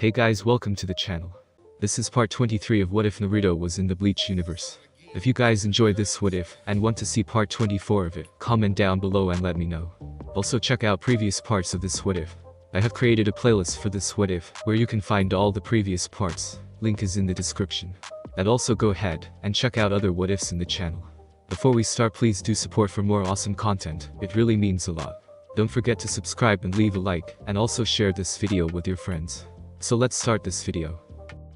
Hey guys, welcome to the channel. This is part 23 of What If Naruto was in the Bleach universe. If you guys enjoy this What If and want to see part 24 of it, comment down below and let me know. Also check out previous parts of this What If. I have created a playlist for this What If, where you can find all the previous parts, link is in the description. And also go ahead and check out other What Ifs in the channel. Before we start, please do support for more awesome content, it really means a lot. Don't forget to subscribe and leave a like, and also share this video with your friends. So let's start this video.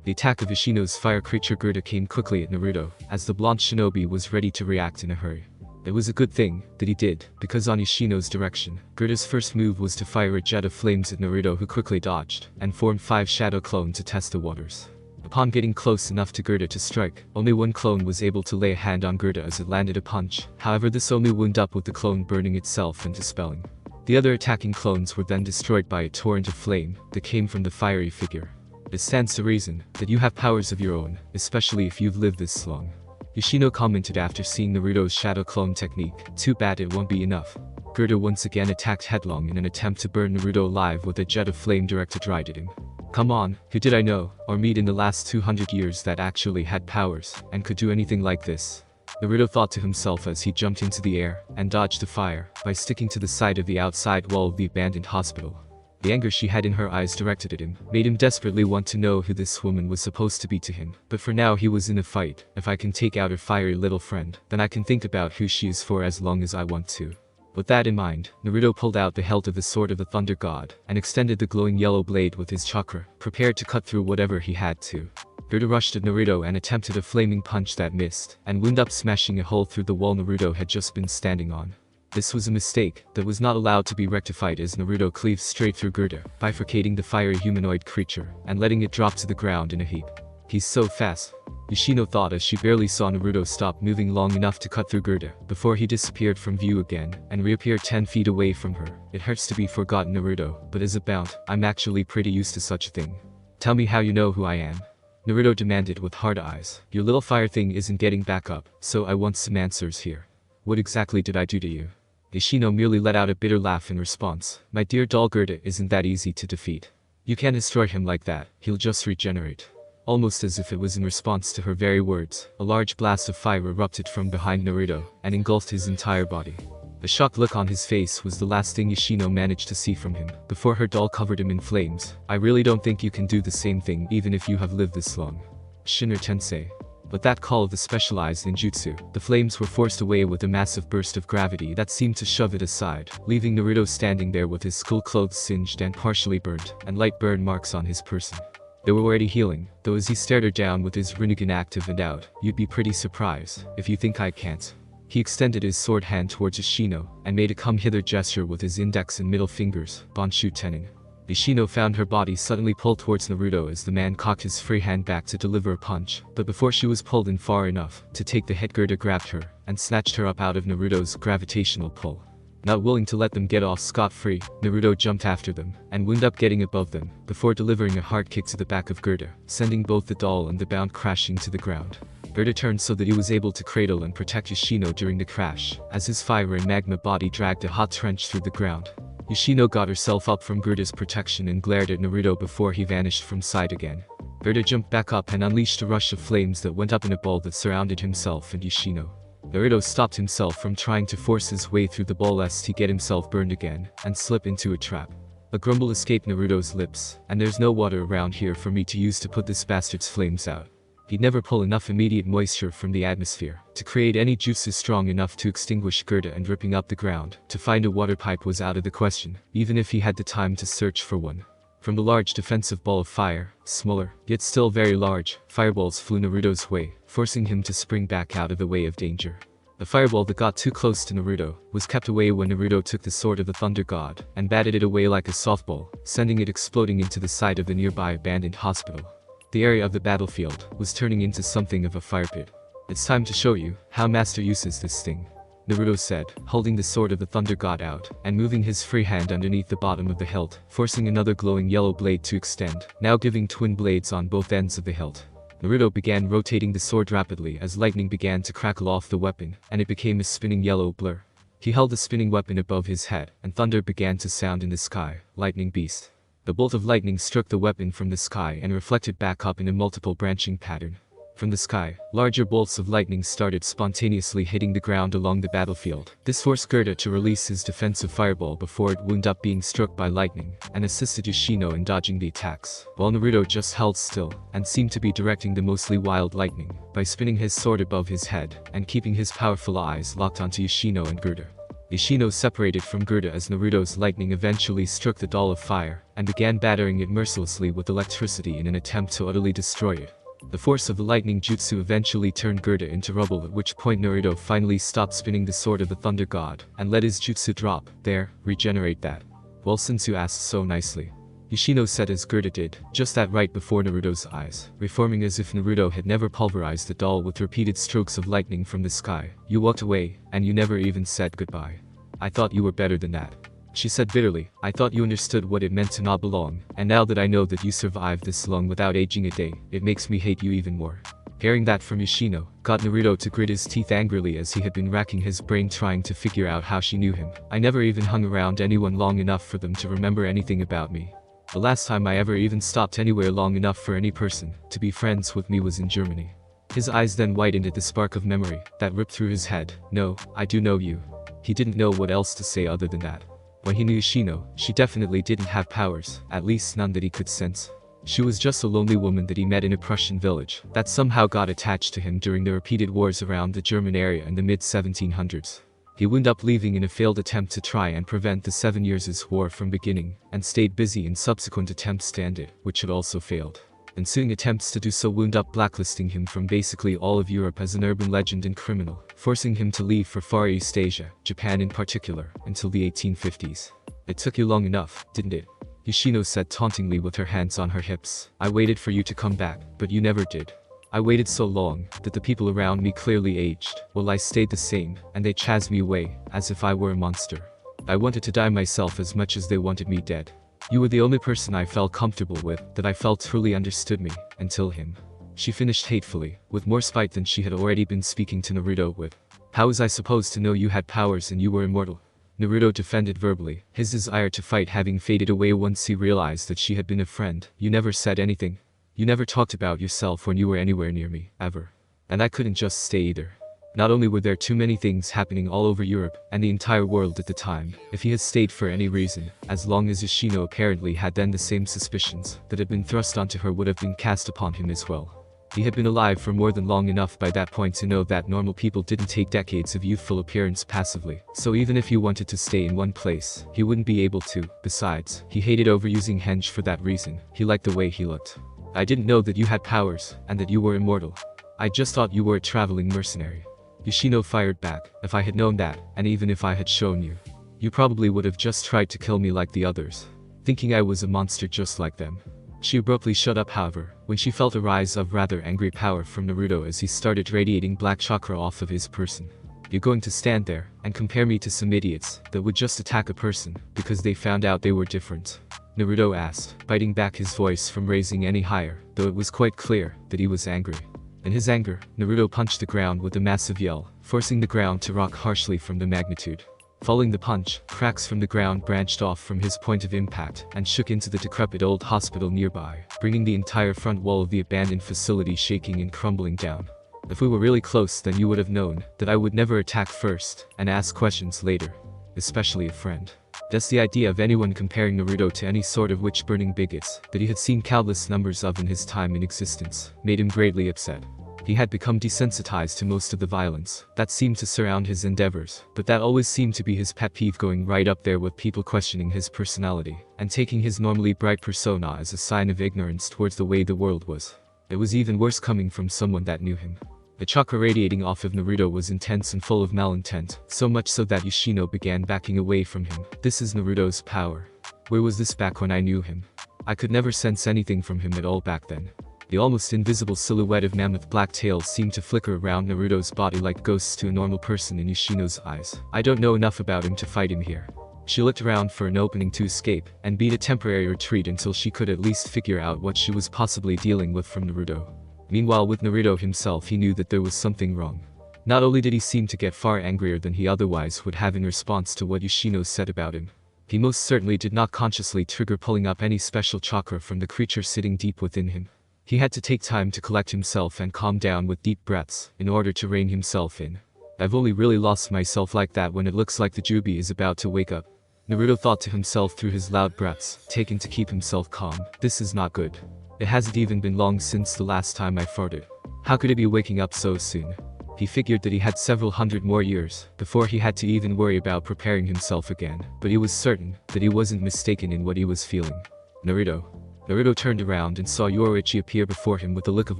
The attack of Yoshino's fire creature Gerda came quickly at Naruto, as the blonde shinobi was ready to react in a hurry. It was a good thing that he did, because on Yoshino's direction, Gerda's first move was to fire a jet of flames at Naruto, who quickly dodged, and formed 5 shadow clones to test the waters. Upon getting close enough to Gerda to strike, only one clone was able to lay a hand on Gerda as it landed a punch. However, this only wound up with the clone burning itself and dispelling. The other attacking clones were then destroyed by a torrent of flame that came from the fiery figure. It stands to reason that you have powers of your own, especially if you've lived this long. Yoshino commented after seeing Naruto's shadow clone technique, "Too bad it won't be enough." Gerda once again attacked headlong in an attempt to burn Naruto alive with a jet of flame directed right at him. Come on, who did I know or meet in the last 200 years that actually had powers and could do anything like this? Naruto thought to himself as he jumped into the air and dodged the fire by sticking to the side of the outside wall of the abandoned hospital. The anger she had in her eyes directed at him made him desperately want to know who this woman was supposed to be to him, but for now he was in a fight. If I can take out her fiery little friend, then I can think about who she is for as long as I want to. With that in mind, Naruto pulled out the hilt of the sword of the Thunder God and extended the glowing yellow blade with his chakra, prepared to cut through whatever he had to. Gerda rushed at Naruto and attempted a flaming punch that missed, and wound up smashing a hole through the wall Naruto had just been standing on. This was a mistake that was not allowed to be rectified, as Naruto cleaved straight through Gerda, bifurcating the fiery humanoid creature and letting it drop to the ground in a heap. "He's so fast," Yoshino thought as she barely saw Naruto stop moving long enough to cut through Gerda, before he disappeared from view again and reappeared 10 feet away from her. "It hurts to be forgotten, Naruto, but as a Bount, I'm actually pretty used to such a thing. Tell me how you know who I am," Naruto demanded with hard eyes. "Your little fire thing isn't getting back up, so I want some answers here. What exactly did I do to you?" Yoshino merely let out a bitter laugh in response. "My dear doll, Gerda isn't that easy to defeat. You can't destroy him like that, he'll just regenerate." Almost as if it was in response to her very words, a large blast of fire erupted from behind Naruto and engulfed his entire body. The shocked look on his face was the last thing Yoshino managed to see from him, before her doll covered him in flames. "I really don't think you can do the same thing even if you have lived this long, Shinra Tensei." With that call of the specialized ninjutsu, the flames were forced away with a massive burst of gravity that seemed to shove it aside, leaving Naruto standing there with his school clothes singed and partially burnt, and light burn marks on his person. They were already healing, though as he stared her down with his Rinnegan active and out. "You'd be pretty surprised if you think I can't." He extended his sword hand towards Yoshino and made a come-hither gesture with his index and middle fingers, Bonshu Tenin. Yoshino found her body suddenly pulled towards Naruto as the man cocked his free hand back to deliver a punch, but before she was pulled in far enough to take the hit, Gerda grabbed her and snatched her up out of Naruto's gravitational pull. Not willing to let them get off scot-free, Naruto jumped after them and wound up getting above them, before delivering a hard kick to the back of Gerda, sending both the doll and the Bount crashing to the ground. Gerda turned so that he was able to cradle and protect Yoshino during the crash, as his fire and magma body dragged a hot trench through the ground. Yoshino got herself up from Gerda's protection and glared at Naruto before he vanished from sight again. Gerda jumped back up and unleashed a rush of flames that went up in a ball that surrounded himself and Yoshino. Naruto stopped himself from trying to force his way through the ball lest he get himself burned again and slip into a trap. A grumble escaped Naruto's lips, "And there's no water around here for me to use to put this bastard's flames out." He'd never pull enough immediate moisture from the atmosphere to create any juices strong enough to extinguish Gerda, and ripping up the ground to find a water pipe was out of the question, even if he had the time to search for one. From the large defensive ball of fire, smaller, yet still very large, fireballs flew Naruto's way, forcing him to spring back out of the way of danger. The fireball that got too close to Naruto was kept away when Naruto took the sword of the Thunder God and batted it away like a softball, sending it exploding into the side of the nearby abandoned hospital. The area of the battlefield was turning into something of a fire pit. "It's time to show you how Master uses this thing," Naruto said, holding the sword of the Thunder God out and moving his free hand underneath the bottom of the hilt, forcing another glowing yellow blade to extend, now giving twin blades on both ends of the hilt. Naruto began rotating the sword rapidly as lightning began to crackle off the weapon, and it became a spinning yellow blur. He held the spinning weapon above his head, and thunder began to sound in the sky, lightning beast. The bolt of lightning struck the weapon from the sky and reflected back up in a multiple branching pattern. From the sky, larger bolts of lightning started spontaneously hitting the ground along the battlefield. This forced Gerda to release his defensive fireball before it wound up being struck by lightning, and assisted Yoshino in dodging the attacks, while Naruto just held still, and seemed to be directing the mostly wild lightning, by spinning his sword above his head, and keeping his powerful eyes locked onto Yoshino and Gerda. Yoshino separated from Gerda as Naruto's lightning eventually struck the doll of fire, and began battering it mercilessly with electricity in an attempt to utterly destroy it. The force of the lightning jutsu eventually turned Gerda into rubble, at which point Naruto finally stopped spinning the sword of the thunder god, and let his jutsu drop. There, regenerate that. Well, since you asked so nicely. Yoshino said as Gerda did, just that right before Naruto's eyes, reforming as if Naruto had never pulverized the doll with repeated strokes of lightning from the sky. You walked away, and you never even said goodbye. I thought you were better than that. She said bitterly, I thought you understood what it meant to not belong, and now that I know that you survived this long without aging a day, it makes me hate you even more. Hearing that from Yoshino, got Naruto to grit his teeth angrily as he had been racking his brain trying to figure out how she knew him. I never even hung around anyone long enough for them to remember anything about me. The last time I ever even stopped anywhere long enough for any person to be friends with me was in Germany. His eyes then widened at the spark of memory that ripped through his head. No, I do know you. He didn't know what else to say other than that. When he knew Yoshino, she definitely didn't have powers, at least none that he could sense. She was just a lonely woman that he met in a Prussian village, that somehow got attached to him during the repeated wars around the German area in the mid-1700s. He wound up leaving in a failed attempt to try and prevent the 7 Years' War from beginning, and stayed busy in subsequent attempts to end it, which had also failed. Ensuing attempts to do so wound up blacklisting him from basically all of Europe as an urban legend and criminal, forcing him to leave for Far East Asia, Japan in particular, until the 1850s. It took you long enough, didn't it? Yoshino said tauntingly with her hands on her hips. I waited for you to come back, but you never did. I waited so long, that the people around me clearly aged, while I stayed the same, and they chased me away, as if I were a monster. I wanted to die myself as much as they wanted me dead. You were the only person I felt comfortable with, that I felt truly understood me, until him. She finished hatefully, with more spite than she had already been speaking to Naruto with. How was I supposed to know you had powers and you were immortal? Naruto defended verbally, his desire to fight having faded away once he realized that she had been a friend. You never said anything. You never talked about yourself when you were anywhere near me, ever. And I couldn't just stay either. Not only were there too many things happening all over Europe and the entire world at the time, if he had stayed for any reason, as long as Yoshino apparently had then the same suspicions that had been thrust onto her would have been cast upon him as well. He had been alive for more than long enough by that point to know that normal people didn't take decades of youthful appearance passively, so even if he wanted to stay in one place, he wouldn't be able to. Besides, he hated overusing henge for that reason. He liked the way he looked. I didn't know that you had powers, and that you were immortal. I just thought you were a traveling mercenary. Yoshino fired back. If I had known that, and even if I had shown you, you probably would have just tried to kill me like the others, thinking I was a monster just like them. She abruptly shut up however, when she felt a rise of rather angry power from Naruto as he started radiating black chakra off of his person. You're going to stand there, and compare me to some idiots, that would just attack a person, because they found out they were different? Naruto asked, biting back his voice from raising any higher, though it was quite clear that he was angry. In his anger, Naruto punched the ground with a massive yell, forcing the ground to rock harshly from the magnitude. Following the punch, cracks from the ground branched off from his point of impact and shook into the decrepit old hospital nearby, bringing the entire front wall of the abandoned facility shaking and crumbling down. If we were really close, then you would have known that I would never attack first and ask questions later. Especially a friend. That's the idea of anyone comparing Naruto to any sort of witch-burning bigots that he had seen countless numbers of in his time in existence, made him greatly upset. He had become desensitized to most of the violence that seemed to surround his endeavors, but that always seemed to be his pet peeve, going right up there with people questioning his personality, and taking his normally bright persona as a sign of ignorance towards the way the world was. It was even worse coming from someone that knew him. The chakra radiating off of Naruto was intense and full of malintent, so much so that Yoshino began backing away from him. This is Naruto's power. Where was this back when I knew him? I could never sense anything from him at all back then. The almost invisible silhouette of mammoth black tails seemed to flicker around Naruto's body like ghosts to a normal person in Yoshino's eyes. I don't know enough about him to fight him here. She looked around for an opening to escape, and beat a temporary retreat until she could at least figure out what she was possibly dealing with from Naruto. Meanwhile, with Naruto himself, he knew that there was something wrong. Not only did he seem to get far angrier than he otherwise would have in response to what Yoshino said about him, He most certainly did not consciously trigger pulling up any special chakra from the creature sitting deep within him. He had to take time to collect himself and calm down with deep breaths in order to rein himself in. I've only really lost myself like that when it looks like the Jubi is about to wake up. Naruto thought to himself through his loud breaths, taking to keep himself calm. This is not good. It hasn't even been long since the last time I farted. How could it be waking up so soon? He figured that he had several hundred more years before he had to even worry about preparing himself again, but he was certain that he wasn't mistaken in what he was feeling. Naruto. Naruto turned around and saw Yoruichi appear before him with a look of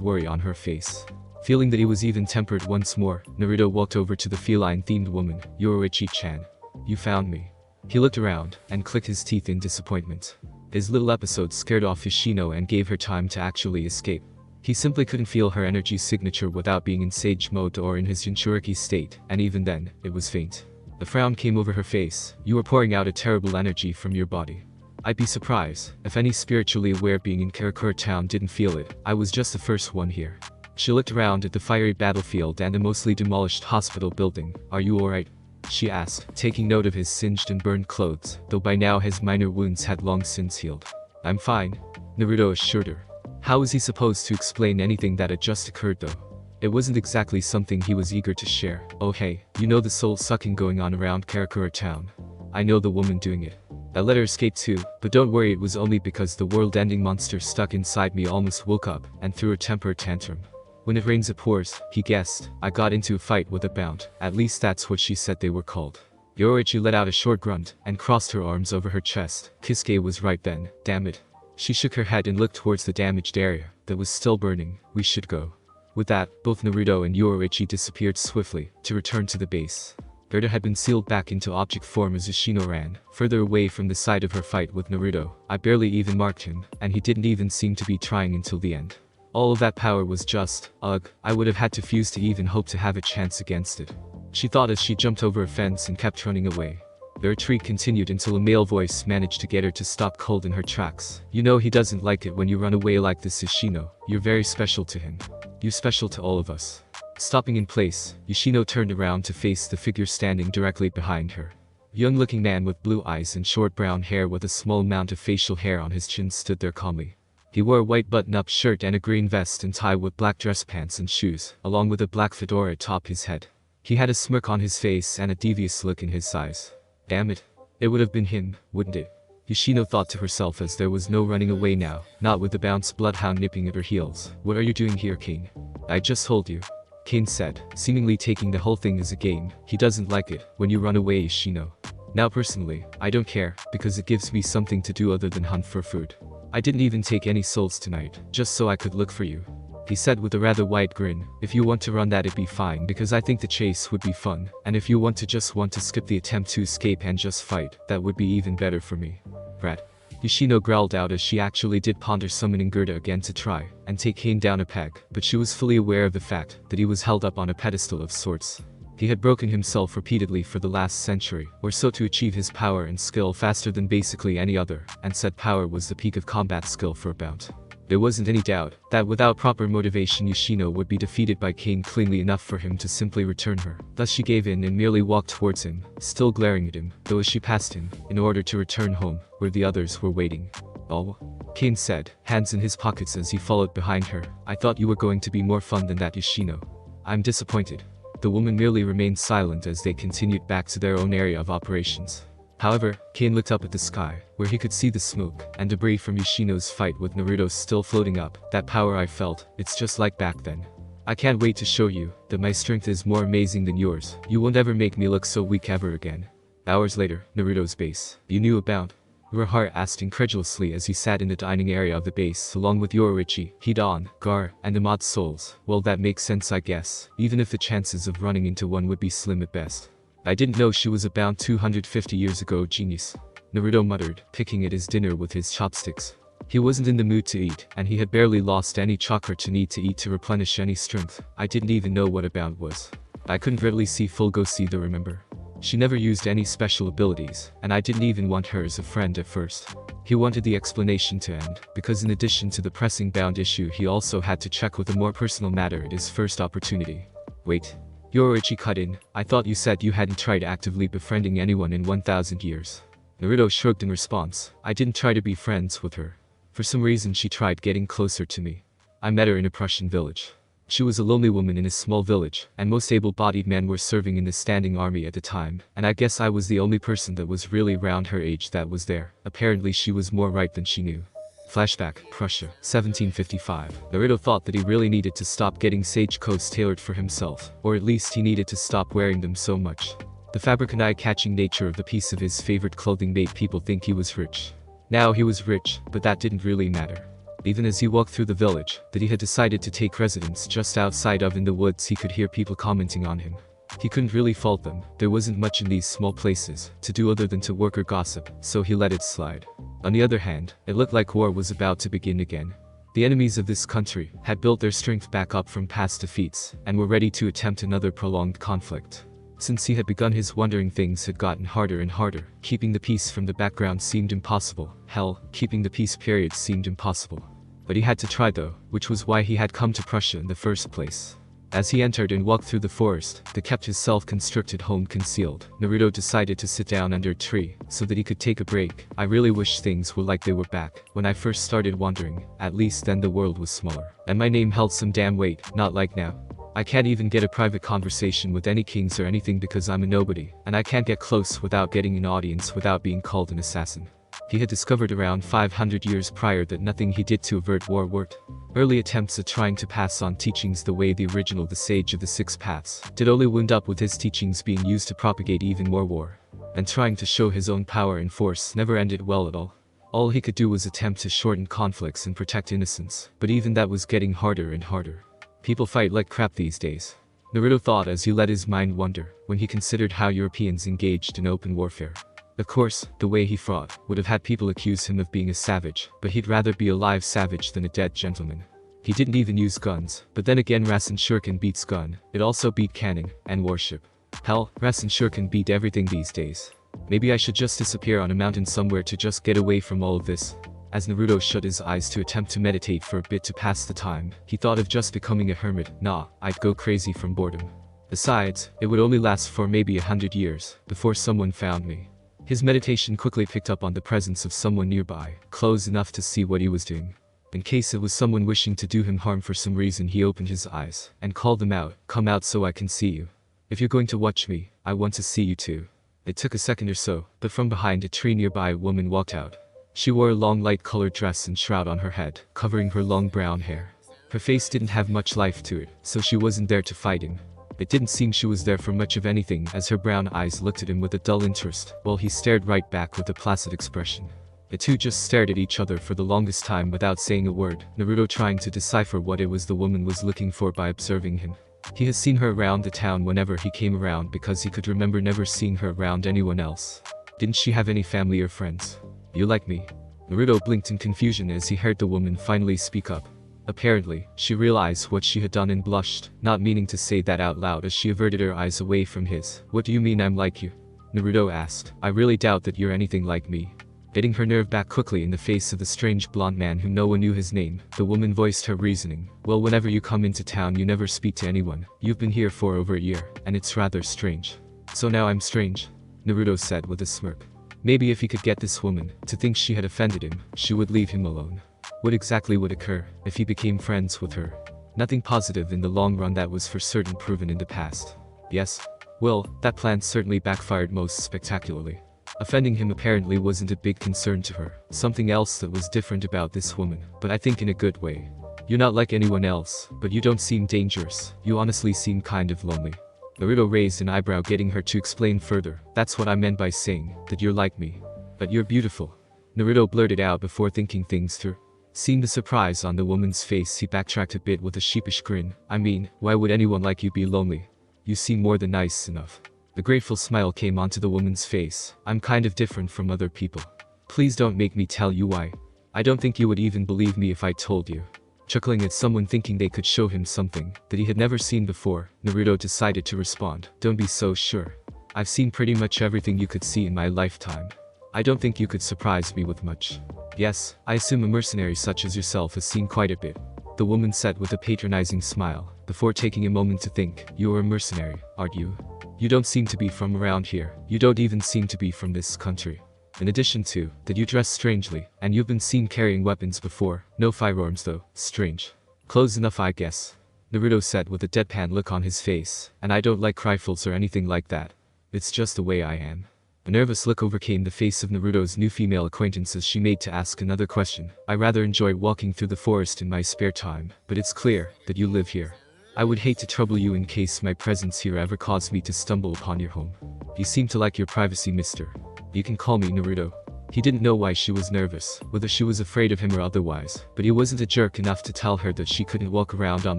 worry on her face. Feeling that he was even tempered once more, Naruto walked over to the feline-themed woman, Yoruichi-chan. You found me. He looked around and clicked his teeth in disappointment. His little episode scared off Yoshino and gave her time to actually escape. He simply couldn't feel her energy signature without being in sage mode or in his Jinchuriki state, and even then, it was faint. The frown came over her face. You are pouring out a terrible energy from your body. I'd be surprised if any spiritually aware being in Karakura town didn't feel it. I was just the first one here. She looked around at the fiery battlefield and the mostly demolished hospital building. Are you alright? She asked, taking note of his singed and burned clothes, though by now his minor wounds had long since healed. I'm fine, Naruto assured her. How was he supposed to explain anything that had just occurred though? It wasn't exactly something he was eager to share. Oh hey, you know the soul-sucking going on around Karakura town. I know the woman doing it. I let her escape too, but don't worry, it was only because the world-ending monster stuck inside me almost woke up and threw a temper tantrum. When it rains it pours, he guessed. I got into a fight with a Bount. At least that's what she said they were called. Yoruichi let out a short grunt and crossed her arms over her chest. Kisuke was right then, damn it. She shook her head and looked towards the damaged area that was still burning. We should go. With that, both Naruto and Yoruichi disappeared swiftly to return to the base. Gerda had been sealed back into object form as Yoshino ran, further away from the site of her fight with Naruto. I barely even marked him, and he didn't even seem to be trying until the end. All of that power was just, ugh, I would have had to fuse to even hope to have a chance against it. She thought as she jumped over a fence and kept running away. The retreat continued until a male voice managed to get her to stop cold in her tracks. You know he doesn't like it when you run away like this, Yoshino. You're very special to him. You're special to all of us. Stopping in place, Yoshino turned around to face the figure standing directly behind her. A young-looking man with blue eyes and short brown hair with a small amount of facial hair on his chin stood there calmly. He wore a white button-up shirt and a green vest and tie with black dress pants and shoes, along with a black fedora atop his head. He had a smirk on his face and a devious look in his eyes. Damn it. It would have been him, wouldn't it? Yoshino thought to herself as there was no running away now, not with the Bounts bloodhound nipping at her heels. What are you doing here, Kain? I just told you. Kain said, seemingly taking the whole thing as a game. He doesn't like it when you run away, Yoshino. Now personally, I don't care, because it gives me something to do other than hunt for food. I didn't even take any souls tonight, just so I could look for you. He said with a rather wide grin. If you want to run that, it'd be fine because I think the chase would be fun, and if you want to skip the attempt to escape and just fight, that would be even better for me. Brat. Yoshino growled out as she actually did ponder summoning Gerda again to try and take Kain down a peg, but she was fully aware of the fact that he was held up on a pedestal of sorts. He had broken himself repeatedly for the last century or so to achieve his power and skill faster than basically any other, and said power was the peak of combat skill for a Bount. There wasn't any doubt that without proper motivation Yoshino would be defeated by Kain cleanly enough for him to simply return her. Thus she gave in and merely walked towards him, still glaring at him, though as she passed him, in order to return home, where the others were waiting. Oh, Kain said, hands in his pockets as he followed behind her. I thought you were going to be more fun than that, Yoshino. I'm disappointed. The woman merely remained silent as they continued back to their own area of operations. However, Kain looked up at the sky, where he could see the smoke and debris from Yoshino's fight with Naruto still floating up. That power I felt, it's just like back then. I can't wait to show you that my strength is more amazing than yours. You won't ever make me look so weak ever again. Hours later, Naruto's base. You knew about? Uryu asked incredulously as he sat in the dining area of the base along with Yoruichi, Hidan, Gar, and the mod souls. Well, that makes sense, I guess, even if the chances of running into one would be slim at best. I didn't know she was about 250 years ago, genius. Naruto muttered, picking at his dinner with his chopsticks. He wasn't in the mood to eat, and he had barely lost any chakra to need to eat to replenish any strength. I didn't even know what a Bound was. I couldn't really see full Gosi though, remember? She never used any special abilities, and I didn't even want her as a friend at first. He wanted the explanation to end, because in addition to the pressing Bound issue he also had to check with a more personal matter at his first opportunity. Wait. Yoruichi cut in. I thought you said you hadn't tried actively befriending anyone in 1000 years. Naruto shrugged in response. I didn't try to be friends with her. For some reason she tried getting closer to me. I met her in a Prussian village. She was a lonely woman in a small village, and most able-bodied men were serving in the standing army at the time, and I guess I was the only person that was really around her age that was there. Apparently she was more right than she knew. Flashback, Prussia, 1755. Naruto thought that he really needed to stop getting sage coats tailored for himself, or at least he needed to stop wearing them so much. The fabric and eye-catching nature of the piece of his favorite clothing made people think he was rich. Now he was rich, but that didn't really matter. Even as he walked through the village, that he had decided to take residence just outside of in the woods, he could hear people commenting on him. He couldn't really fault them, there wasn't much in these small places to do other than to work or gossip, so he let it slide. On the other hand, it looked like war was about to begin again. The enemies of this country had built their strength back up from past defeats, and were ready to attempt another prolonged conflict. Since he had begun his wandering, things had gotten harder and harder. Keeping the peace from the background seemed impossible. Hell, keeping the peace period seemed impossible. But he had to try though, which was why he had come to Prussia in the first place. As he entered and walked through the forest that kept his self-constructed home concealed, Naruto decided to sit down under a tree so that he could take a break. I really wish things were like they were back when I first started wandering. At least then the world was smaller, and my name held some damn weight, not like now. I can't even get a private conversation with any kings or anything because I'm a nobody, and I can't get close without getting an audience without being called an assassin. He had discovered around 500 years prior that nothing he did to avert war worked. Early attempts at trying to pass on teachings the way the original The Sage of the Six Paths did only wound up with his teachings being used to propagate even more war. And trying to show his own power and force never ended well at all. All he could do was attempt to shorten conflicts and protect innocents, but even that was getting harder and harder. People fight like crap these days, Naruto thought as he let his mind wander when he considered how Europeans engaged in open warfare. Of course, the way he fought would have had people accuse him of being a savage, but he'd rather be a live savage than a dead gentleman. He didn't even use guns, but then again Rasen Shuriken beats gun, it also beat cannon, and warship. Hell, Rasen Shuriken beat everything these days. Maybe I should just disappear on a mountain somewhere to just get away from all of this. As Naruto shut his eyes to attempt to meditate for a bit to pass the time, he thought of just becoming a hermit. Nah, I'd go crazy from boredom. Besides, it would only last for maybe 100 years before someone found me. His meditation quickly picked up on the presence of someone nearby, close enough to see what he was doing. In case it was someone wishing to do him harm for some reason, he opened his eyes and called them out. Come out so I can see you. If you're going to watch me, I want to see you too. It took a second or so, but from behind a tree nearby a woman walked out. She wore a long light-colored dress and shroud on her head, covering her long brown hair. Her face didn't have much life to it, so she wasn't there to fight him. It didn't seem she was there for much of anything as her brown eyes looked at him with a dull interest, while he stared right back with a placid expression. The two just stared at each other for the longest time without saying a word, Naruto trying to decipher what it was the woman was looking for by observing him. He has seen her around the town whenever he came around because he could remember never seeing her around anyone else. Didn't she have any family or friends? You like me? Naruto blinked in confusion as he heard the woman finally speak up. Apparently, she realized what she had done and blushed, not meaning to say that out loud as she averted her eyes away from his. What do you mean I'm like you? Naruto asked. I really doubt that you're anything like me. Getting her nerve back quickly in the face of the strange blonde man who no one knew his name, the woman voiced her reasoning. Well, whenever you come into town you never speak to anyone. You've been here for over a year, and it's rather strange. So now I'm strange? Naruto said with a smirk. Maybe if he could get this woman to think she had offended him, she would leave him alone. What exactly would occur if he became friends with her? Nothing positive in the long run, that was for certain proven in the past. Yes? Well, that plan certainly backfired most spectacularly. Offending him apparently wasn't a big concern to her. Something else that was different about this woman, but I think in a good way. You're not like anyone else, but you don't seem dangerous. You honestly seem kind of lonely. Naruto raised an eyebrow, getting her to explain further. That's what I meant by saying that you're like me. But you're beautiful. Naruto blurted out before thinking things through. Seeing the surprise on the woman's face, he backtracked a bit with a sheepish grin. I mean, why would anyone like you be lonely? You seem more than nice enough. The grateful smile came onto the woman's face. I'm kind of different from other people. Please don't make me tell you why. I don't think you would even believe me if I told you. Chuckling at someone thinking they could show him something that he had never seen before, Naruto decided to respond. Don't be so sure. I've seen pretty much everything you could see in my lifetime. I don't think you could surprise me with much. Yes, I assume a mercenary such as yourself has seen quite a bit. The woman said with a patronizing smile, before taking a moment to think. You're a mercenary, aren't you? You don't seem to be from around here. You don't even seem to be from this country. In addition to that, you dress strangely, and you've been seen carrying weapons before. No firearms though. Strange. Close enough, I guess. Naruto said with a deadpan look on his face, and I don't like rifles or anything like that. It's just the way I am. A nervous look overcame the face of Naruto's new female acquaintance as she made to ask another question. I rather enjoy walking through the forest in my spare time, but it's clear that you live here. I would hate to trouble you in case my presence here ever caused me to stumble upon your home. You seem to like your privacy, mister. You can call me Naruto. He didn't know why she was nervous, whether she was afraid of him or otherwise, but he wasn't a jerk enough to tell her that she couldn't walk around on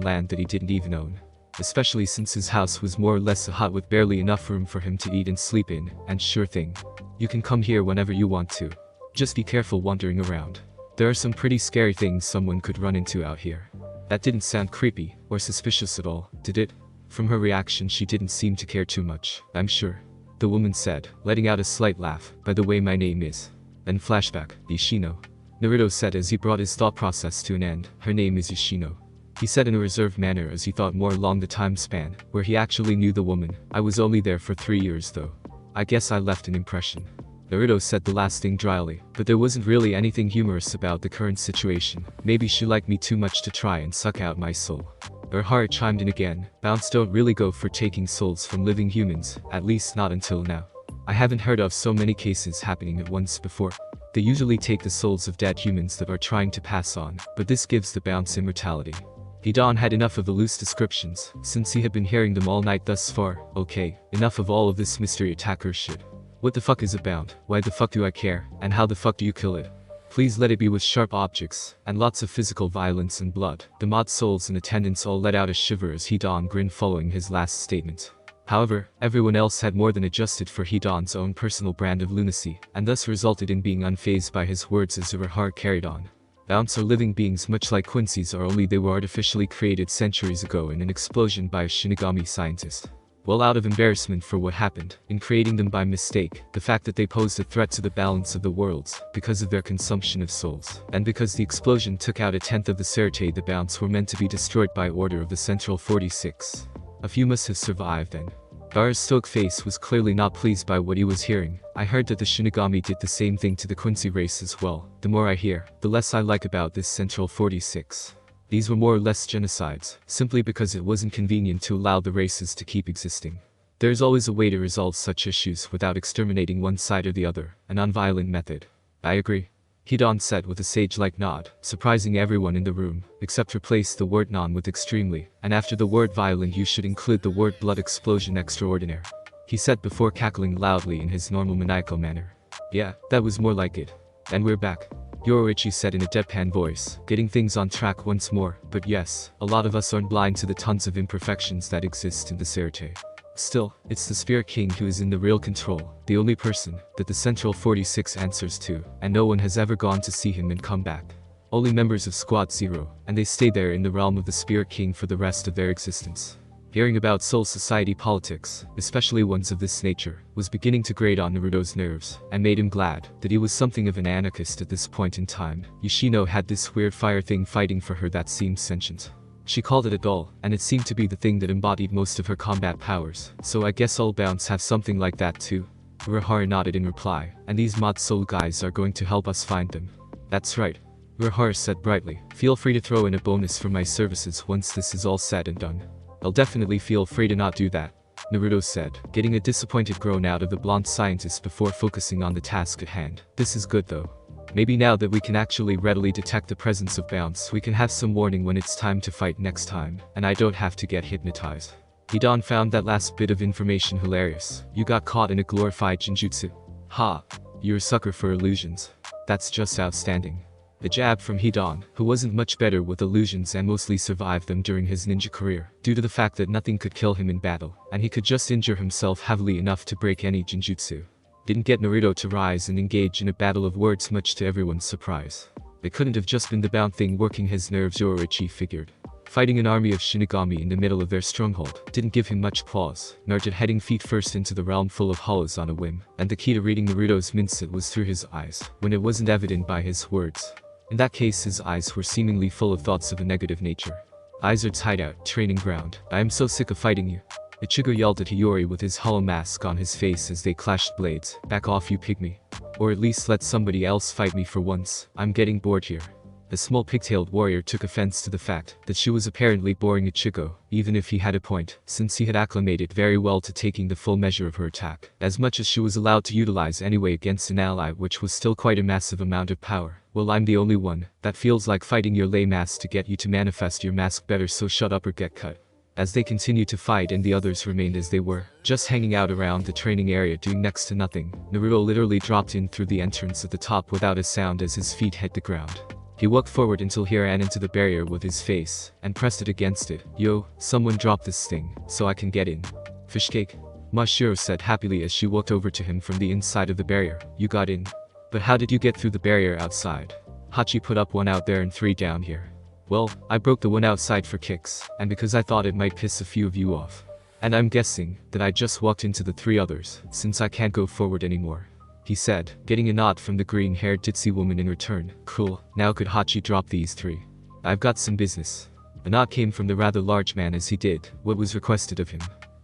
land that he didn't even own. Especially since his house was more or less a hut with barely enough room for him to eat and sleep in, and sure thing. You can come here whenever you want to. Just be careful wandering around. There are some pretty scary things someone could run into out here. That didn't sound creepy, or suspicious at all, did it? From her reaction, she didn't seem to care too much, I'm sure. The woman said, letting out a slight laugh. By the way, my name is... Then flashback, Yoshino. Naruto said as he brought his thought process to an end, her name is Yoshino. He said in a reserved manner as he thought more along the time span, where he actually knew the woman. I was only there for 3 years though. I guess I left an impression. Naruto said the last thing dryly, but there wasn't really anything humorous about the current situation. Maybe she liked me too much to try and suck out my soul. Uryu chimed in again, Bounts don't really go for taking souls from living humans, at least not until now. I haven't heard of so many cases happening at once before. They usually take the souls of dead humans that are trying to pass on, but this gives the Bounts immortality. Hidan had enough of the loose descriptions, since he had been hearing them all night thus far. Okay, enough of all of this mystery attacker shit. What the fuck is a Bound? Why the fuck do I care? And how the fuck do you kill it? Please let it be with sharp objects, and lots of physical violence and blood. The mod souls in attendance all let out a shiver as Hidan grinned following his last statement. However, everyone else had more than adjusted for Hidan's own personal brand of lunacy, and thus resulted in being unfazed by his words as Uryu carried on. Bounts are living beings much like Quincy's, or only they were artificially created centuries ago in an explosion by a Shinigami scientist. Well, out of embarrassment for what happened, in creating them by mistake, the fact that they posed a threat to the balance of the worlds, because of their consumption of souls, and because the explosion took out a tenth of the Cerate, the Bounts were meant to be destroyed by order of the Central 46. A few must have survived then. Gaara's stoic face was clearly not pleased by what he was hearing. I heard that the Shinigami did the same thing to the Quincy race as well. The more I hear, the less I like about this Central 46. These were more or less genocides, simply because it wasn't convenient to allow the races to keep existing. There is always a way to resolve such issues without exterminating one side or the other, a non-violent method. I agree. Hidan said with a sage-like nod, surprising everyone in the room, except replace the word non with extremely, and after the word violent you should include the word blood explosion extraordinaire. He said before cackling loudly in his normal maniacal manner. Yeah, that was more like it. And we're back. Yoruichi said in a deadpan voice, getting things on track once more, but yes, a lot of us aren't blind to the tons of imperfections that exist in the Cerate. Still, it's the Spirit King who is in the real control, the only person that the Central 46 answers to, and no one has ever gone to see him and come back. Only members of Squad Zero, and they stay there in the realm of the Spirit King for the rest of their existence. Hearing about Soul Society politics, especially ones of this nature, was beginning to grate on Naruto's nerves, and made him glad that he was something of an anarchist at this point in time. Yoshino had this weird fire thing fighting for her that seemed sentient. She called it a doll, and it seemed to be the thing that embodied most of her combat powers, so I guess all Bounts have something like that too. Uryu nodded in reply, and these mod soul guys are going to help us find them. That's right. Uryu said brightly, feel free to throw in a bonus for my services once this is all said and done. I'll definitely feel free to not do that, Naruto said, getting a disappointed groan out of the blonde scientist before focusing on the task at hand. This is good though. Maybe now that we can actually readily detect the presence of Bounts, we can have some warning when it's time to fight next time, and I don't have to get hypnotized. Hidan found that last bit of information hilarious. You got caught in a glorified genjutsu. Ha! You're a sucker for illusions. That's just outstanding. A jab from Hidan, who wasn't much better with illusions and mostly survived them during his ninja career, due to the fact that nothing could kill him in battle, and he could just injure himself heavily enough to break any genjutsu. Didn't get Naruto to rise and engage in a battle of words, much to everyone's surprise. It couldn't have just been the Bound thing working his nerves, Yoruichi figured. Fighting an army of Shinigami in the middle of their stronghold didn't give him much pause, nor did heading feet first into the realm full of hollows on a whim, and the key to reading Naruto's mindset was through his eyes, when it wasn't evident by his words. In that case, his eyes were seemingly full of thoughts of a negative nature. Izard's hideout, training ground. I am so sick of fighting you. Ichigo yelled at Hiyori with his hollow mask on his face as they clashed blades. Back off, you pygmy. Or at least let somebody else fight me for once. I'm getting bored here. The small pigtailed warrior took offense to the fact that she was apparently boring Ichigo, even if he had a point, since he had acclimated very well to taking the full measure of her attack, as much as she was allowed to utilize anyway against an ally, which was still quite a massive amount of power. Well, I'm the only one. That feels like fighting your lay mask to get you to manifest your mask better, so shut up or get cut. As they continued to fight and the others remained as they were, just hanging out around the training area doing next to nothing, Naruto literally dropped in through the entrance at the top without a sound as his feet hit the ground. He walked forward until he ran into the barrier with his face, and pressed it against it. Yo, someone drop this thing, so I can get in. Fishcake? Mashiro said happily as she walked over to him from the inside of the barrier. You got in. But how did you get through the barrier outside? Hachi put up one out there and 3 down here. Well, I broke the one outside for kicks, and because I thought it might piss a few of you off. And I'm guessing that I just walked into the 3 others, since I can't go forward anymore. He said, getting a nod from the green-haired ditzy woman in return. Cool, now could Hachi drop these 3? I've got some business. A nod came from the rather large man as he did what was requested of him.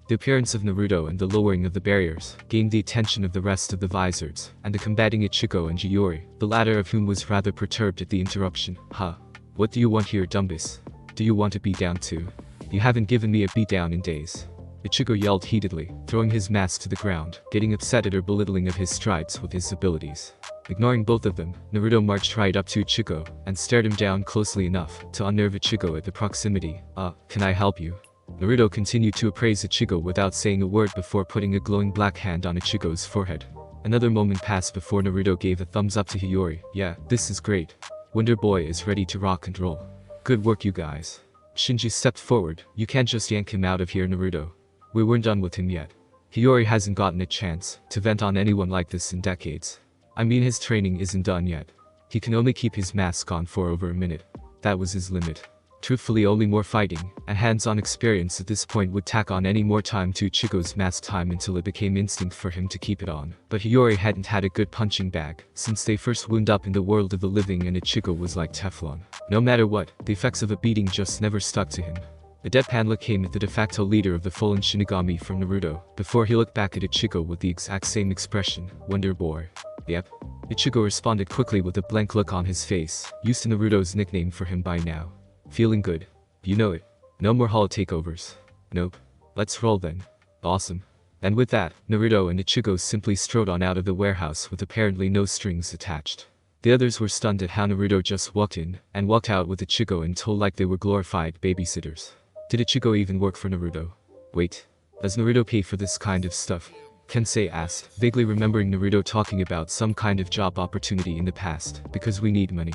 The appearance of Naruto and the lowering of the barriers gained the attention of the rest of the Vizards, and the combating Ichigo and Hiyori, the latter of whom was rather perturbed at the interruption. Huh. What do you want here, Dumbus? Do you want a beatdown too? You haven't given me a beatdown in days. Ichigo yelled heatedly, throwing his mask to the ground, getting upset at her belittling of his strides with his abilities. Ignoring both of them, Naruto marched right up to Ichigo, and stared him down closely enough to unnerve Ichigo at the proximity. Can I help you? Naruto continued to appraise Ichigo without saying a word before putting a glowing black hand on Ichigo's forehead. Another moment passed before Naruto gave a thumbs up to Hiyori. Yeah, this is great. Wonder Boy is ready to rock and roll. Good work, you guys. Shinji stepped forward. You can't just yank him out of here, Naruto. We weren't done with him yet. Hiyori hasn't gotten a chance to vent on anyone like this in decades. I mean, his training isn't done yet. He can only keep his mask on for over a minute. That was his limit. Truthfully, only more fighting and hands-on experience at this point would tack on any more time to Ichigo's mask time until it became instinct for him to keep it on. But Hiyori hadn't had a good punching bag since they first wound up in the world of the living, and Ichigo was like Teflon. No matter what, the effects of a beating just never stuck to him. A deadpan look came at the de facto leader of the fallen Shinigami from Naruto, before he looked back at Ichigo with the exact same expression. Wonder Boy. Yep. Ichigo responded quickly with a blank look on his face, used to Naruto's nickname for him by now. Feeling good. You know it. No more hall takeovers. Nope. Let's roll then. Awesome. And with that, Naruto and Ichigo simply strode on out of the warehouse with apparently no strings attached. The others were stunned at how Naruto just walked in and walked out with Ichigo and told like they were glorified babysitters. Did Ichigo even work for Naruto? Wait. Does Naruto pay for this kind of stuff? Kensei asked, vaguely remembering Naruto talking about some kind of job opportunity in the past, because we need money.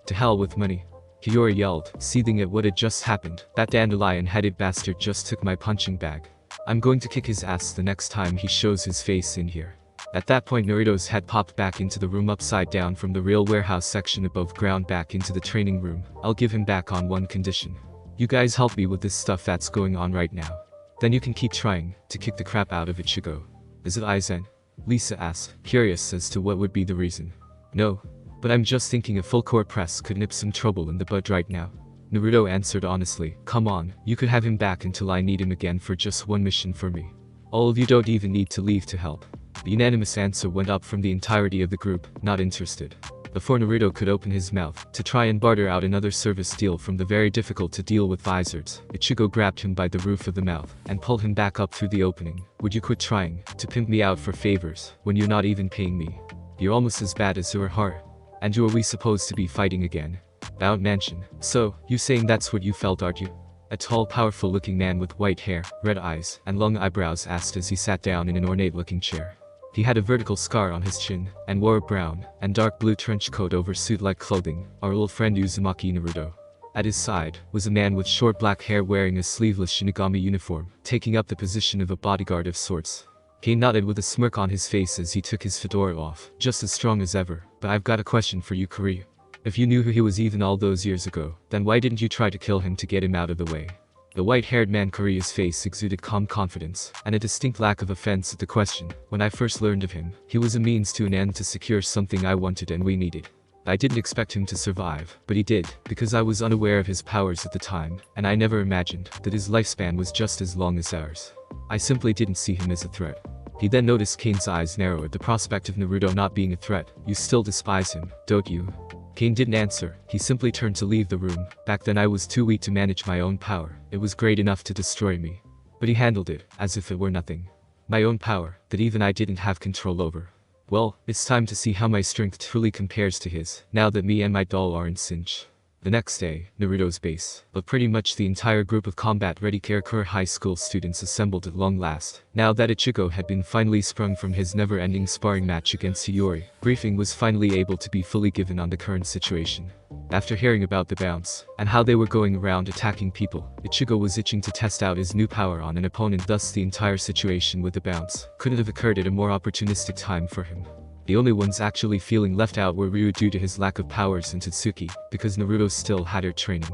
To hell with money. Hiyori yelled, seething at what had just happened. That dandelion-headed bastard just took my punching bag. I'm going to kick his ass the next time he shows his face in here. At that point, Naruto's head popped back into the room upside down from the real warehouse section above ground back into the training room. I'll give him back on one condition. You guys help me with this stuff that's going on right now. Then you can keep trying to kick the crap out of Ichigo. Is it Aizen? Lisa asked, curious as to what would be the reason. No. But I'm just thinking a full court press could nip some trouble in the bud right now. Naruto answered honestly. Come on, you could have him back until I need him again for just one mission for me. All of you don't even need to leave to help. The unanimous answer went up from the entirety of the group, not interested. Before Naruto could open his mouth to try and barter out another service deal from the very difficult to deal with Vizards, Ichigo grabbed him by the roof of the mouth and pulled him back up through the opening. Would you quit trying to pimp me out for favors when you're not even paying me? You're almost as bad as Uryu. And who are we supposed to be fighting again? Bound Mansion. So, you saying that's what you felt, aren't you? A tall, powerful-looking man with white hair, red eyes, and long eyebrows asked as he sat down in an ornate-looking chair. He had a vertical scar on his chin, and wore a brown and dark blue trench coat over suit-like clothing, our old friend Uzumaki Naruto. At his side was a man with short black hair wearing a sleeveless Shinigami uniform, taking up the position of a bodyguard of sorts. Kain nodded with a smirk on his face as he took his fedora off, just as strong as ever. But I've got a question for you, Kuryu. If you knew who he was even all those years ago, then why didn't you try to kill him to get him out of the way? The white-haired man Kuryu's face exuded calm confidence, and a distinct lack of offense at the question. When I first learned of him, he was a means to an end to secure something I wanted and we needed. I didn't expect him to survive, but he did, because I was unaware of his powers at the time, and I never imagined that his lifespan was just as long as ours. I simply didn't see him as a threat. He then noticed Kain's eyes narrow at the prospect of Naruto not being a threat. You still despise him, don't you? Kain didn't answer, he simply turned to leave the room. Back then I was too weak to manage my own power. It was great enough to destroy me. But he handled it, as if it were nothing. My own power, that even I didn't have control over. Well, it's time to see how my strength truly compares to his, now that me and my doll are in cinch. The next day, Naruto's base, but pretty much the entire group of combat-ready Karakura High School students assembled at long last. Now that Ichigo had been finally sprung from his never-ending sparring match against Hiyori, briefing was finally able to be fully given on the current situation. After hearing about the Bounts, and how they were going around attacking people, Ichigo was itching to test out his new power on an opponent. Thus the entire situation with the Bounts couldn't have occurred at a more opportunistic time for him. The only ones actually feeling left out were Uryu due to his lack of powers and Totsuki, because Naruto still had her training.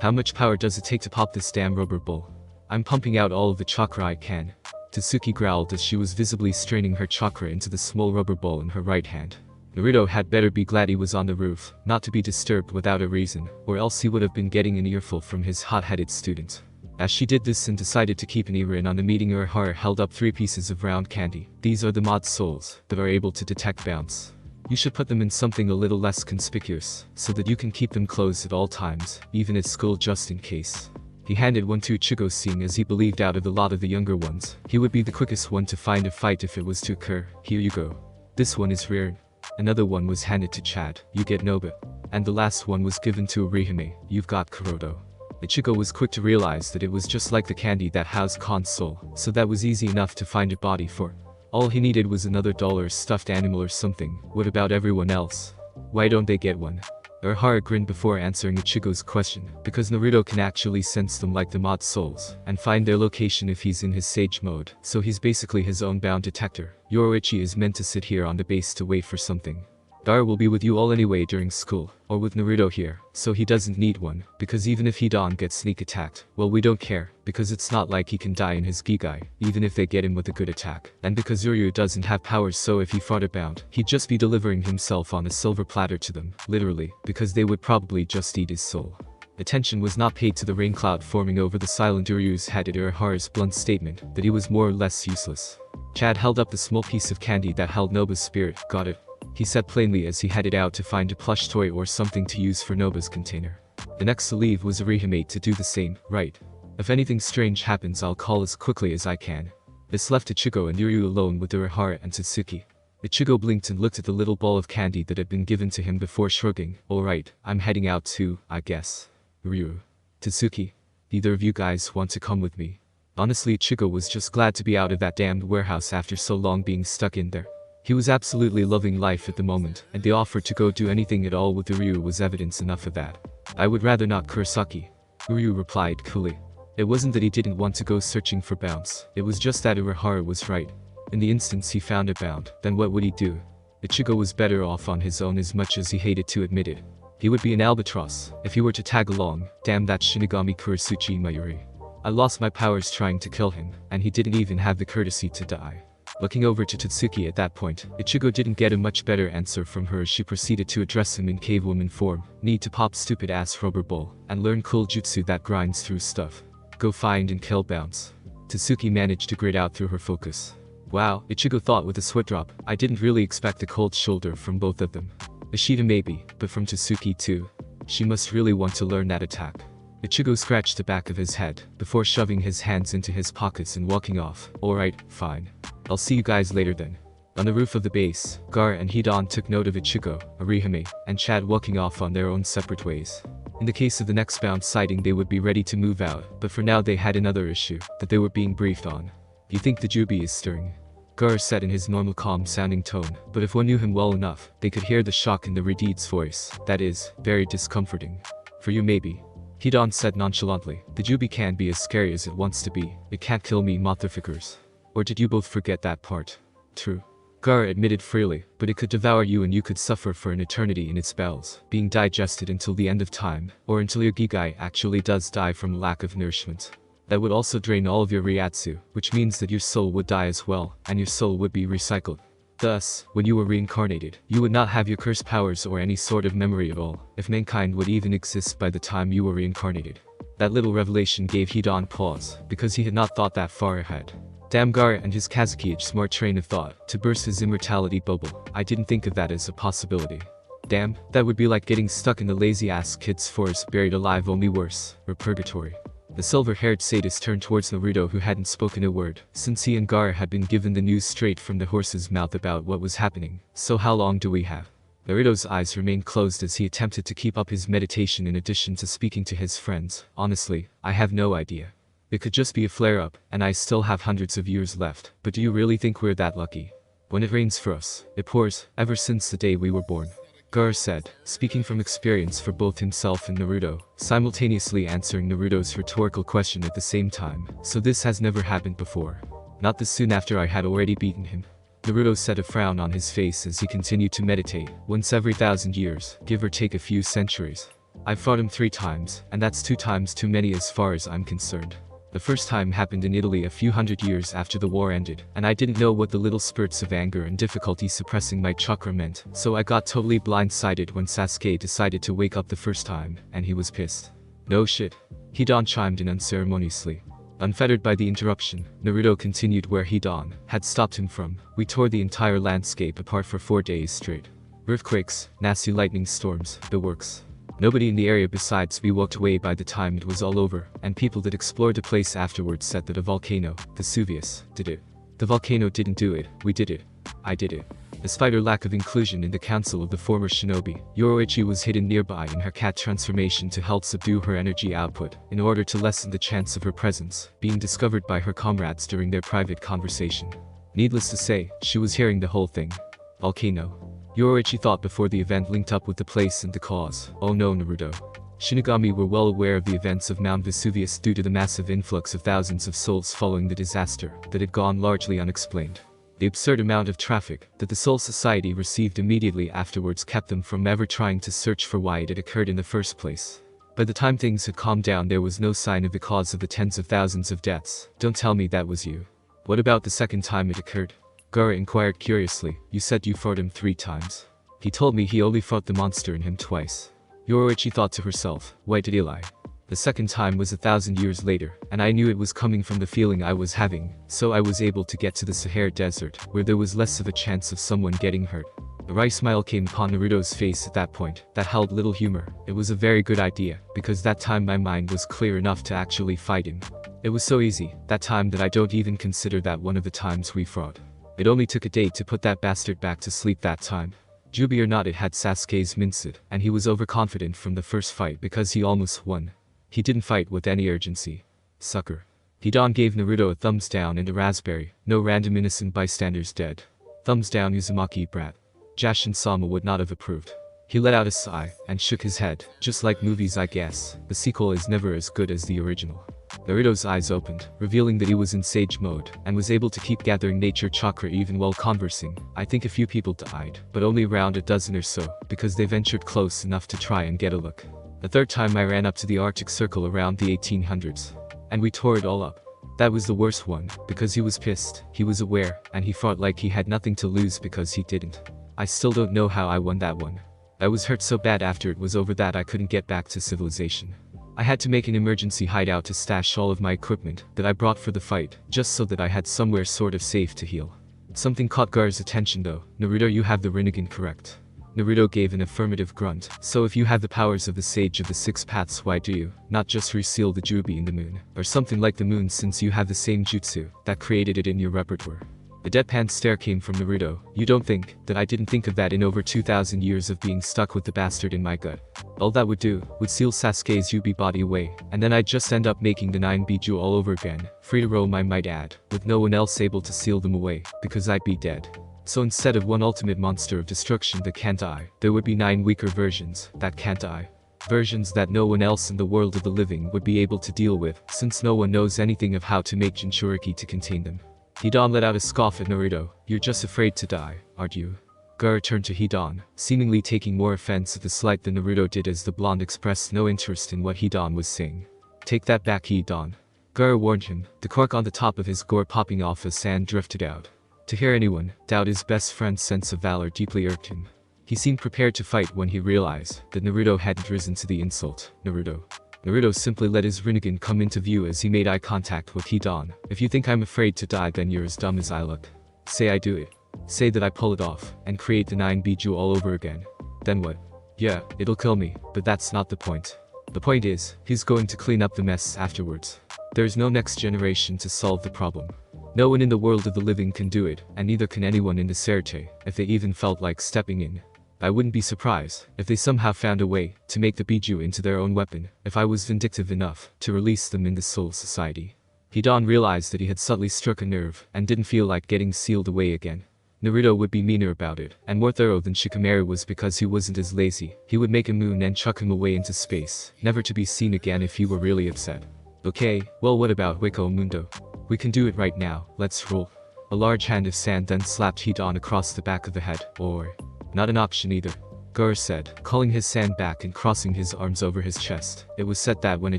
How much power does it take to pop this damn rubber ball? I'm pumping out all of the chakra I can. Totsuki growled as she was visibly straining her chakra into the small rubber ball in her right hand. Naruto had better be glad he was on the roof, not to be disturbed without a reason, or else he would have been getting an earful from his hot-headed student. As she did this and decided to keep an ear in on the meeting, Uryu held up 3 pieces of round candy. These are the mod souls that are able to detect Bounts. You should put them in something a little less conspicuous, so that you can keep them closed at all times, even at school just in case. He handed one to Ichigo, seeing as he believed out of the lot of the younger ones, he would be the quickest one to find a fight if it was to occur. Here you go. This one is rare. Another one was handed to Chad. You get Noba. And the last one was given to Orihime. You've got Kuroto. Ichigo was quick to realize that it was just like the candy that housed Kain's soul, so that was easy enough to find a body for. All he needed was another doll or stuffed animal or something. What about everyone else? Why don't they get one? Uryu grinned before answering Ichigo's question, because Naruto can actually sense them like the mod souls, and find their location if he's in his sage mode, so he's basically his own bound detector. Yoruichi is meant to sit here on the base to wait for something. Gar will be with you all anyway during school, or with Naruto here, so he doesn't need one, because even if Hidan gets sneak attacked, well, we don't care, because it's not like he can die in his Gigai, even if they get him with a good attack. And because Uryu doesn't have powers, so if he fought a Bound, he'd just be delivering himself on a silver platter to them, literally, because they would probably just eat his soul. Attention was not paid to the rain cloud forming over the silent Uryu's head at Uruharu's blunt statement that he was more or less useless. Chad held up the small piece of candy that held Noba's spirit. Got it, he said plainly as he headed out to find a plush toy or something to use for Noba's container. The next to leave was Orihime to do the same. Right. If anything strange happens, I'll call as quickly as I can. This left Ichigo and Uryu alone with Uruharu and Totsuki. Ichigo blinked and looked at the little ball of candy that had been given to him before shrugging. Alright, I'm heading out too, I guess. Uryu. Totsuki. Neither of you guys want to come with me? Honestly, Ichigo was just glad to be out of that damned warehouse after so long being stuck in there. He was absolutely loving life at the moment, and the offer to go do anything at all with Uryu was evidence enough of that. I would rather not, Kurosaki. Uryu replied coolly. It wasn't that he didn't want to go searching for Bounts, it was just that Uruharu was right. In the instance he found a Bound, then what would he do? Ichigo was better off on his own, as much as he hated to admit it. He would be an albatross if he were to tag along. Damn that Shinigami Kurasuchi Mayuri. I lost my powers trying to kill him, and he didn't even have the courtesy to die. Looking over to Totsuki at that point, Ichigo didn't get a much better answer from her as she proceeded to address him in cavewoman form. Need to pop stupid ass rubber ball, and learn cool jutsu that grinds through stuff. Go find and kill Bounts. Totsuki managed to grit out through her focus. Wow, Ichigo thought with a sweat drop. I didn't really expect a cold shoulder from both of them. Ishida maybe, but from Totsuki too. She must really want to learn that attack. Ichigo scratched the back of his head, before shoving his hands into his pockets and walking off. Alright, fine. I'll see you guys later then. On the roof of the base, Gar and Hidan took note of Ichigo, Orihime, and Chad walking off on their own separate ways. In the case of the next Bound sighting, they would be ready to move out, but for now they had another issue that they were being briefed on. You think the Jubi is stirring? Gar said in his normal calm-sounding tone, but if one knew him well enough, they could hear the shock in the Redeed's voice. That is, very discomforting. For you maybe. Hidan said nonchalantly, the Jubi can be as scary as it wants to be. It can't kill me, motherfuckers. Or did you both forget that part? True. Gar admitted freely, but it could devour you and you could suffer for an eternity in its bowels, being digested until the end of time, or until your Gigai actually does die from lack of nourishment. That would also drain all of your Ryatsu, which means that your soul would die as well, and your soul would be recycled. Thus, when you were reincarnated, you would not have your cursed powers or any sort of memory at all, if mankind would even exist by the time you were reincarnated. That little revelation gave Hidan pause, because he had not thought that far ahead. Damn, Gar and his Kazuki smart train of thought to burst his immortality bubble. I didn't think of that as a possibility. Damn, that would be like getting stuck in the lazy-ass kid's forest buried alive, only worse, or purgatory. The silver-haired sadist turned towards Naruto, who hadn't spoken a word, since he and Gar had been given the news straight from the horse's mouth about what was happening. So how long do we have? Naruto's eyes remained closed as he attempted to keep up his meditation in addition to speaking to his friends. Honestly, I have no idea. It could just be a flare-up, and I still have hundreds of years left, but do you really think we're that lucky? When it rains for us, it pours, ever since the day we were born. Gar said, speaking from experience for both himself and Naruto, simultaneously answering Naruto's rhetorical question at the same time. So this has never happened before. Not this soon after I had already beaten him. Naruto set a frown on his face as he continued to meditate. Once every 1,000 years, give or take a few centuries. I've fought him 3 times, and that's 2 times too many as far as I'm concerned. The first time happened in Italy a few hundred years after the war ended, and I didn't know what the little spurts of anger and difficulty suppressing my chakra meant, so I got totally blindsided when Sasuke decided to wake up the first time, and he was pissed. No shit. Hidan chimed in unceremoniously. Unfettered by the interruption, Naruto continued where Hidan had stopped him from. We tore the entire landscape apart for 4 days straight. Earthquakes, nasty lightning storms, the works. Nobody in the area besides me walked away by the time it was all over, and people that explored the place afterwards said that a volcano, Vesuvius, did it. The volcano didn't do it, we did it. I did it. Despite her lack of inclusion in the council of the former shinobi, Yoruichi was hidden nearby in her cat transformation to help subdue her energy output, in order to lessen the chance of her presence being discovered by her comrades during their private conversation. Needless to say, she was hearing the whole thing. Volcano. Yoruichi thought before the event linked up with the place and the cause. Oh no, Naruto. Shinigami were well aware of the events of Mount Vesuvius due to the massive influx of thousands of souls following the disaster that had gone largely unexplained. The absurd amount of traffic that the Soul Society received immediately afterwards kept them from ever trying to search for why it had occurred in the first place. By the time things had calmed down, there was no sign of the cause of the tens of thousands of deaths. Don't tell me that was you. What about the second time it occurred? Gara inquired curiously. You said you fought him 3 times. He told me he only fought the monster in him twice. Yoruichi thought to herself, why did he lie? The second time was 1,000 years later, and I knew it was coming from the feeling I was having, so I was able to get to the Sahara Desert, where there was less of a chance of someone getting hurt. A wry smile came upon Naruto's face at that point, that held little humor. It was a very good idea, because that time my mind was clear enough to actually fight him. It was so easy, that time, that I don't even consider that one of the times we fought. It only took a day to put that bastard back to sleep that time. Jubi or not, it had Sasuke's mindset, and he was overconfident from the first fight because he almost won. He didn't fight with any urgency. Sucker. Hidan gave Naruto a thumbs down and a raspberry. No random innocent bystanders dead. Thumbs down, Uzumaki brat. Jashin-sama would not have approved. He let out a sigh and shook his head. Just like movies, I guess. The sequel is never as good as the original. Naruto's eyes opened, revealing that he was in sage mode, and was able to keep gathering nature chakra even while conversing. I think a few people died, but only around a dozen or so, because they ventured close enough to try and get a look. The third time I ran up to the Arctic Circle around the 1800s. And we tore it all up. That was the worst one, because he was pissed, he was aware, and he fought like he had nothing to lose because he didn't. I still don't know how I won that one. I was hurt so bad after it was over that I couldn't get back to civilization. I had to make an emergency hideout to stash all of my equipment that I brought for the fight, just so that I had somewhere sort of safe to heal. Something caught Gar's attention though. Naruto, you have the Rinnegan correct. Naruto gave an affirmative grunt. So if you have the powers of the Sage of the Six Paths, why do you not just reseal the Jubi in the moon? Or something like the moon, since you have the same jutsu that created it in your repertoire. The deadpan stare came from Naruto. You don't think that I didn't think of that in over 2,000 years of being stuck with the bastard in my gut? All that would do would seal Sasuke's Yubi body away, and then I'd just end up making the 9 Biju all over again, free to roam I might add, with no one else able to seal them away, because I'd be dead. So instead of one ultimate monster of destruction that can't die, there would be 9 weaker versions that can't die. Versions that no one else in the world of the living would be able to deal with, since no one knows anything of how to make Jinchuriki to contain them. Hidan let out a scoff at Naruto. You're just afraid to die, aren't you? Gara turned to Hidan, seemingly taking more offense at the slight than Naruto did, as the blonde expressed no interest in what Hidan was saying. Take that back, Hidan. Gara warned him, the cork on the top of his gourd popping off as sand drifted out. To hear anyone doubt his best friend's sense of valor deeply irked him. He seemed prepared to fight when he realized that Naruto hadn't risen to the insult. Naruto. Naruto simply let his Rinnegan come into view as he made eye contact with Hidan. If you think I'm afraid to die, then you're as dumb as I look. Say I do it. Say that I pull it off, and create the 9 Biju all over again. Then what? Yeah, it'll kill me, but that's not the point. The point is, he's going to clean up the mess afterwards. There's no next generation to solve the problem. No one in the world of the living can do it, and neither can anyone in the Serte, if they even felt like stepping in. I wouldn't be surprised if they somehow found a way to make the Biju into their own weapon, if I was vindictive enough to release them in the Soul Society. Hidan realized that he had subtly struck a nerve, and didn't feel like getting sealed away again. Naruto would be meaner about it, and more thorough than Shikamaru was because he wasn't as lazy. He would make a moon and chuck him away into space, never to be seen again if he were really upset. Okay, well what about Hueco Mundo? We can do it right now, let's roll. A large hand of sand then slapped Hidan across the back of the head. Or, not an option either. Gur said, calling his sand back and crossing his arms over his chest. It was said that when a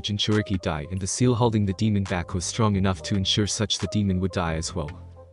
Jinchuriki died and the seal holding the demon back was strong enough to ensure such the demon would die as well.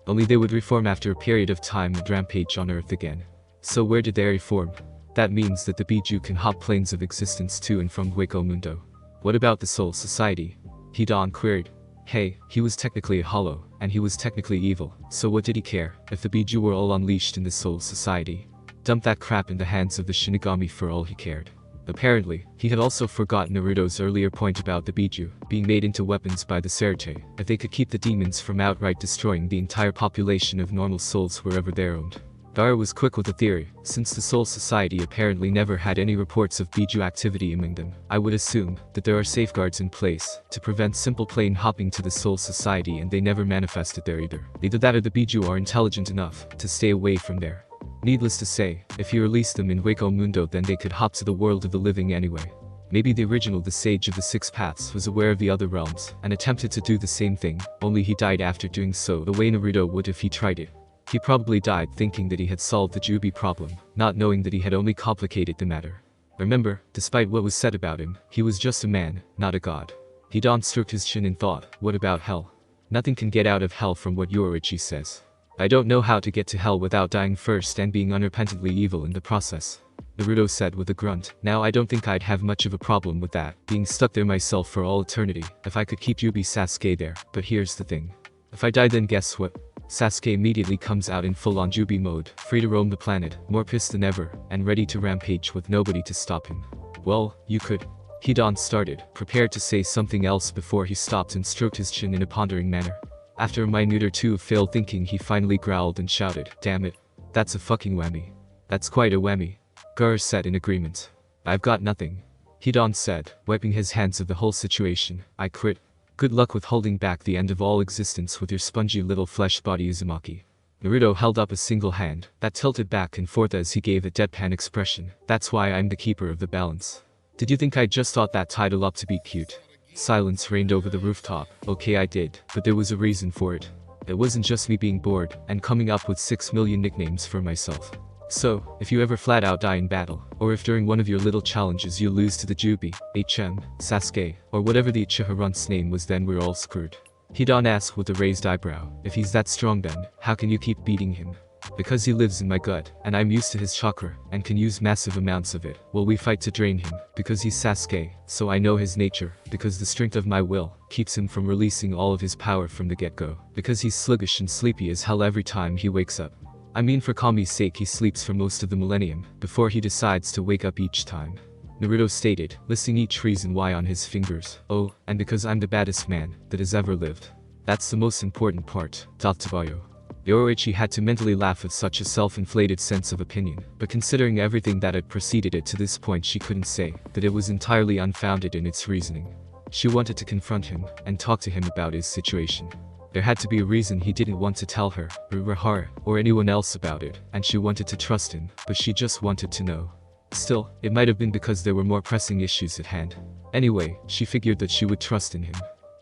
Only they would reform after a period of time and rampage on Earth again. So where did they reform? That means that the Biju can hop planes of existence to and from Hueco Mundo. What about the Soul Society? Hidan queried. Hey, he was technically a hollow, and he was technically evil, so what did he care if the Biju were all unleashed in the Soul Society? Dump that crap in the hands of the Shinigami for all he cared. Apparently, he had also forgotten Naruto's earlier point about the Biju being made into weapons by the Serte, if they could keep the demons from outright destroying the entire population of normal souls wherever they're owned. Dara was quick with the theory. Since the Soul Society apparently never had any reports of Biju activity among them, I would assume that there are safeguards in place to prevent simple plane hopping to the Soul Society, and they never manifested there either. Either that or the Biju are intelligent enough to stay away from there. Needless to say, if you release them in Hueco Mundo, then they could hop to the world of the living anyway. Maybe the original the Sage of the Six Paths was aware of the other realms and attempted to do the same thing, only he died after doing so the way Naruto would if he tried it. He probably died thinking that he had solved the Jubi problem, not knowing that he had only complicated the matter. Remember, despite what was said about him, he was just a man, not a god. Hidan stroked his chin and thought, what about hell? Nothing can get out of hell from what Yoruichi says. I don't know how to get to hell without dying first and being unrepentantly evil in the process. Naruto said with a grunt. Now I don't think I'd have much of a problem with that, being stuck there myself for all eternity, if I could keep Jubi Sasuke there, but here's the thing. If I die, then guess what? Sasuke immediately comes out in full-on Jubi mode, free to roam the planet, more pissed than ever, and ready to rampage with nobody to stop him. Well, you could. Hidan started, prepared to say something else before he stopped and stroked his chin in a pondering manner. After a minute or two of failed thinking, he finally growled and shouted, damn it. That's a fucking whammy. That's quite a whammy. Gur said in agreement. I've got nothing. Hidan said, wiping his hands of the whole situation. I quit. Good luck with holding back the end of all existence with your spongy little flesh body, Uzumaki. Naruto held up a single hand, that tilted back and forth as he gave a deadpan expression. That's why I'm the keeper of the balance. Did you think I just thought that title up to be cute? Silence reigned over the rooftop. Okay, I did, but there was a reason for it. It wasn't just me being bored and coming up with 6 million nicknames for myself. So, if you ever flat out die in battle, or if during one of your little challenges you lose to the Jubi, HM, Sasuke, or whatever the Uchiha runt's name was, then we're all screwed. Hidan asked with a raised eyebrow. If he's that strong, then how can you keep beating him? Because he lives in my gut, and I'm used to his chakra, and can use massive amounts of it. Well, we fight to drain him, because he's Sasuke, so I know his nature, because the strength of my will keeps him from releasing all of his power from the get-go, because he's sluggish and sleepy as hell every time he wakes up. I mean, for Kami's sake, he sleeps for most of the millennium, before he decides to wake up each time. Naruto stated, listing each reason why on his fingers. Oh, and because I'm the baddest man that has ever lived. That's the most important part, Tabayo. Yoruichi had to mentally laugh at such a self-inflated sense of opinion, but considering everything that had preceded it to this point, she couldn't say that it was entirely unfounded in its reasoning. She wanted to confront him and talk to him about his situation. There had to be a reason he didn't want to tell her, or Rahara, or anyone else about it, and she wanted to trust him, but she just wanted to know. Still, it might have been because there were more pressing issues at hand. Anyway, she figured that she would trust in him.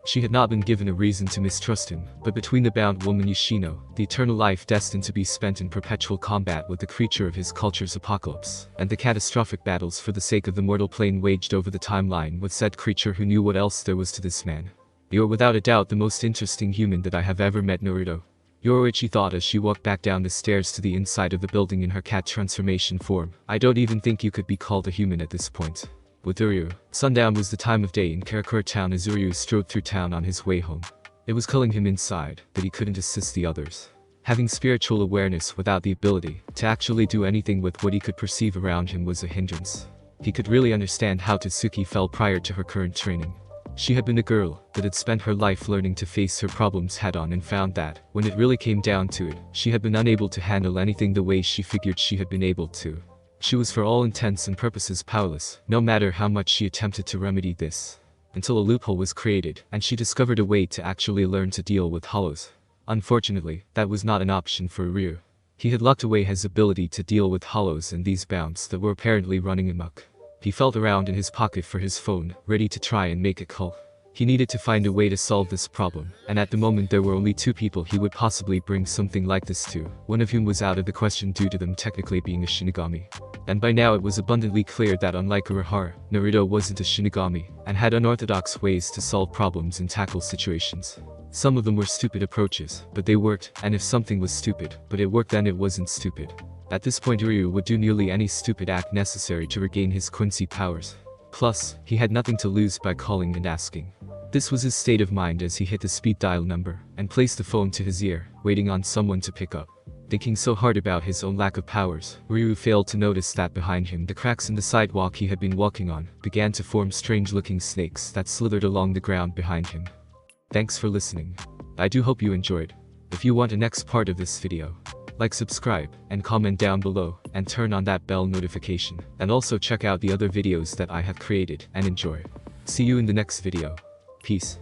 She had not been given a reason to mistrust him, but between the bound woman Yoshino, the eternal life destined to be spent in perpetual combat with the creature of his culture's apocalypse, and the catastrophic battles for the sake of the mortal plane waged over the timeline with said creature who knew what else there was to this man. You're without a doubt the most interesting human that I have ever met, Naruto. Yoruichi thought as she walked back down the stairs to the inside of the building in her cat transformation form. I don't even think you could be called a human at this point. With Uryu, sundown was the time of day in Karakura town as Uryu strode through town on his way home. It was killing him inside, but he couldn't assist the others. Having spiritual awareness without the ability to actually do anything with what he could perceive around him was a hindrance. He could really understand how Tsuki felt prior to her current training. She had been a girl that had spent her life learning to face her problems head-on and found that, when it really came down to it, she had been unable to handle anything the way she figured she had been able to. She was for all intents and purposes powerless, no matter how much she attempted to remedy this. Until a loophole was created, and she discovered a way to actually learn to deal with hollows. Unfortunately, that was not an option for Uryu. He had locked away his ability to deal with hollows and these Bounts that were apparently running amok. He felt around in his pocket for his phone, ready to try and make a call. He needed to find a way to solve this problem, and at the moment there were only 2 people he would possibly bring something like this to, one of whom was out of the question due to them technically being a Shinigami. And by now it was abundantly clear that unlike Urahara, Naruto wasn't a Shinigami, and had unorthodox ways to solve problems and tackle situations. Some of them were stupid approaches, but they worked, and if something was stupid, but it worked then it wasn't stupid. At this point Uryu would do nearly any stupid act necessary to regain his Quincy powers. Plus, he had nothing to lose by calling and asking. This was his state of mind as he hit the speed dial number, and placed the phone to his ear, waiting on someone to pick up. Thinking so hard about his own lack of powers, Uryu failed to notice that behind him the cracks in the sidewalk he had been walking on began to form strange-looking snakes that slithered along the ground behind him. Thanks for listening. I do hope you enjoyed. If you want a next part of this video, like, subscribe, and comment down below, and turn on that bell notification, and also check out the other videos that I have created, and enjoy. See you in the next video. Peace.